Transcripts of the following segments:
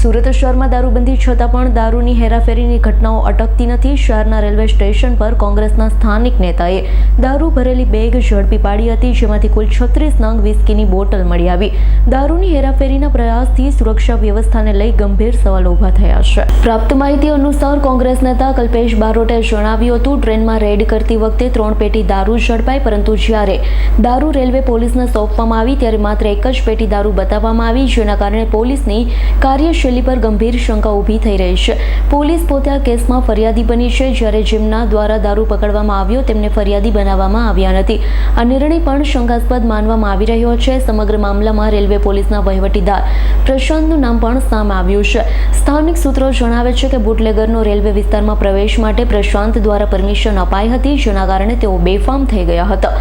સુરત શહેરમાં દારૂબંધી છતાં પણ દારૂની હેરાફેરીની ઘટનાઓ અટકતી નથી। શહેરના રેલવે સ્ટેશન પર કોંગ્રેસના સ્થાનિક નેતાએ દારૂ ભરેલી બેગ ઝડપી પાડી હતી, જેમાંથી કુલ 36 નંગ વિસ્કીની બોટલ મળી આવી। દારૂની હેરાફેરીના પ્રયાસથી સુરક્ષા વ્યવસ્થાને લઈ ગંભીર સવાલો ઊભા થયા છે। પ્રાપ્ત માહિતી અનુસાર કોંગ્રેસ નેતા કલ્પેશ બારોટે જણાવ્યું હતું, ટ્રેનમાં રેડ કરતી વખતે 3 પેટી દારૂ ઝડપાઈ, પરંતુ જ્યારે દારૂ રેલવે પોલીસને સોંપવામાં આવી ત્યારે માત્ર એક જ પેટી દારૂ બતાવવામાં આવી, જેના કારણે પોલીસની કાર્યશૈલી પર ગંભીર શંકા ઊભી થઈ રહી છે। પોલીસ પોતે આ કેસમાં ફરિયાદી બની છે, જ્યારે જેમના દ્વારા દારૂ પકડવામાં આવ્યો તેમને ફરિયાદી બનાવવામાં આવ્યા નથી। આ નિર્ણય પણ શંકાસ્પદ માનવામાં આવી રહ્યો છે। સમગ્ર મામલામાં રેલવે પોલીસના વહીવટીદાર પ્રશાંતનું નામ પણ સામે આવ્યું છે। સ્થાનિક સૂત્રો જણાવે છે કે બુટલેગરનો રેલવે વિસ્તારમાં પ્રવેશ માટે પ્રશાંત દ્વારા પરમિશન અપાઈ હતી, જેના કારણે તેઓ બેફામ થઈ ગયા હતા।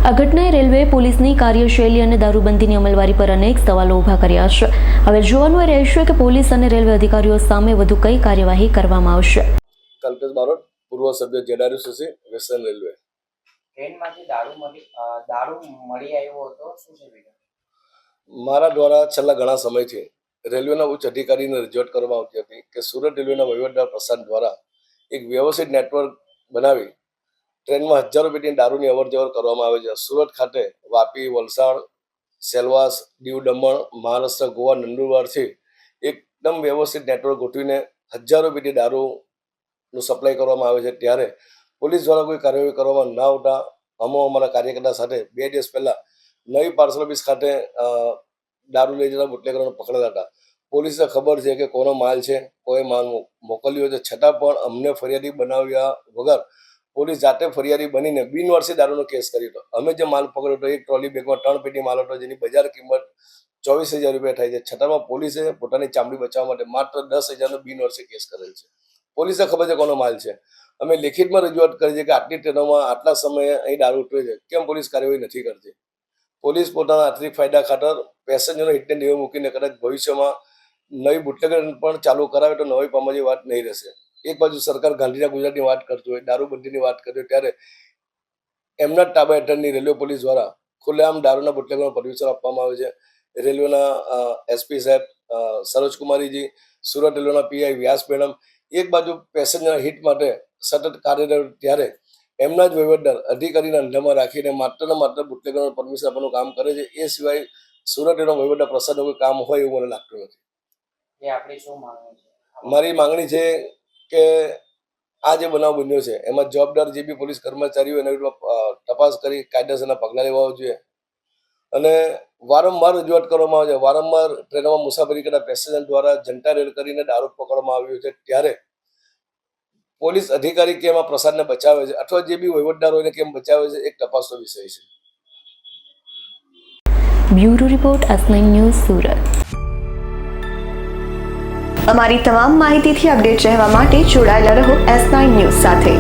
આ ઘટનાએ રેલવે પોલીસની કાર્યશૈલી અને દારૂબંધીની અમલવારી પર અનેક સવાલો ઊભા કર્યા છે। હવે જોવાનું એ રહેશે કે પોલીસ અને રેલવે અધિકારીઓ સામે વધુ કઈ કાર્યવાહી કરવામાં આવશે। કલ્પેશ બારોટ, પૂર્વ સભ્ય જેડઆરયુસીસી વેસ્ટર્ન રેલવે। ટ્રેનમાંથી દારૂ મળી આવ્યો હતો, શું છે વિગત? મારા દ્વારા છેલ્લા ઘણા સમયથી રેલવેના ઉચ્ચ અધિકારીને રજૂઆત કરવામાં આવતી હતી કે સુરત રેલવેના વહીવટદાર પ્રશાંત દ્વારા એક વ્યવસ્થિત નેટવર્ક બનાવી ટ્રેનમાં હજારો પેટી દારૂની અવરજવર કરવામાં આવે છે। સુરત ખાતે વાપી, વલસાડ, સેલવાસ, દીવ, દમણ, મહારાષ્ટ્ર, ગોવા, નંદુરબારથી એકદમ વ્યવસ્થિત નેટવર્ક ગોઠવીને હજારો પેટી દારૂનું સપ્લાય કરવામાં આવે છે। ત્યારે પોલીસ દ્વારા કોઈ કાર્યવાહી કરવામાં ના આવતા અમારા કાર્યકર્તા સાથે 2 દિવસ પહેલા નવી પાર્સલ ઓફિસ ખાતે દારૂ લઈ જતા બુટલેગરોને પકડેલા હતા। પોલીસને ખબર છે કે કોનો માલ છે, કોઈ માલ મોકલ્યો છે, છતાં પણ અમને ફરિયાદી બનાવ્યા વગર પોલીસ જાતે ફરિયાદી બનીને બિનવારસી દારૂનો કેસ કર્યો હતો। અમે જે માલ પકડ્યો હતો, એક ટ્રોલી બેગમાં 3 પેટી માલ હતો, જેની બજાર કિંમત 24,000 રૂપિયા થાય છે, છતાં પોલીસે પોતાની ચામડી બચાવવા માટે માત્ર 10,000નો બિનવારસી કેસ કરેલ છે। પોલીસને ખબર છે કોનો માલ છે। અમે લેખિતમાં રજૂઆત કરી છે કે આટલી ટ્રેનોમાં આટલા સમયે અહીં દારૂ ઉતરે છે, કેમ પોલીસ કાર્યવાહી નથી કરતી? પોલીસ પોતાના આર્થિક ફાયદા ખાતર પેસેન્જરનો હિતને નેવે મૂકીને કદાચ ભવિષ્યમાં નવી બુટલેગર પણ ચાલુ કરાવે તો નવી પામવાની વાત નહીં રહેશે। એક બાજુ સરકાર ગાંધીના ગુજરાતની વાત કરતી હોય, દારૂબંધીની વાત કરતી હોય, ત્યારે એમના જ તાબા હેઠળની રેલવે પોલીસ દ્વારા ખુલ્લેઆમ દારૂના બુટલેગરોને પરમિશન આપવામાં આવે છે। રેલવેના એસપી સાહેબ સરોજકુમારીજી, સુરત રેલવેના પીઆઈ વ્યાસ મેડમ એક બાજુ પેસેન્જરના હિત માટે સતત કાર્યરત, ત્યારે એમના જ વહીવટદાર અધિકારીના અંડામાં રાખીને માત્ર ને માત્ર બુટલેગરોને પરમિશન આપવાનું કામ કરે છે। એ સિવાય સુરત રેલવેનો વહીવટદાર પ્રશાસનનું કોઈ કામ હોય એવું મને લાગતું નથી। આપણી શું માંગણી છે? મારી માંગણી છે કે આ જે બનાવ બન્યો છે એમાં જવાબદાર જે બી પોલીસ કર્મચારીઓ એના વિરુદ્ધ તપાસ કરી કાયદેસરના પગલાં લેવા જોઈએ। અને વારંવાર રજૂઆત કરવામાં આવે છે, વારંવાર ટ્રેનોમાં મુસાફરી કરતા પેસેન્જર દ્વારા જનતા રેડ કરીને દારૂ પકડવામાં આવ્યો છે, ત્યારે પોલીસ અધિકારી કેમ આ પ્રસાદને બચાવે છે અથવા જે બી વહીવટદાર હોય કેમ બચાવે છે, એક તપાસનો વિષય છે। Bureau report, S9 news, Surat. અમારી તમામ માહિતીથી અપડેટ રહેવા માટે જોડાયેલા રહો S9 ન્યૂઝ સાથે।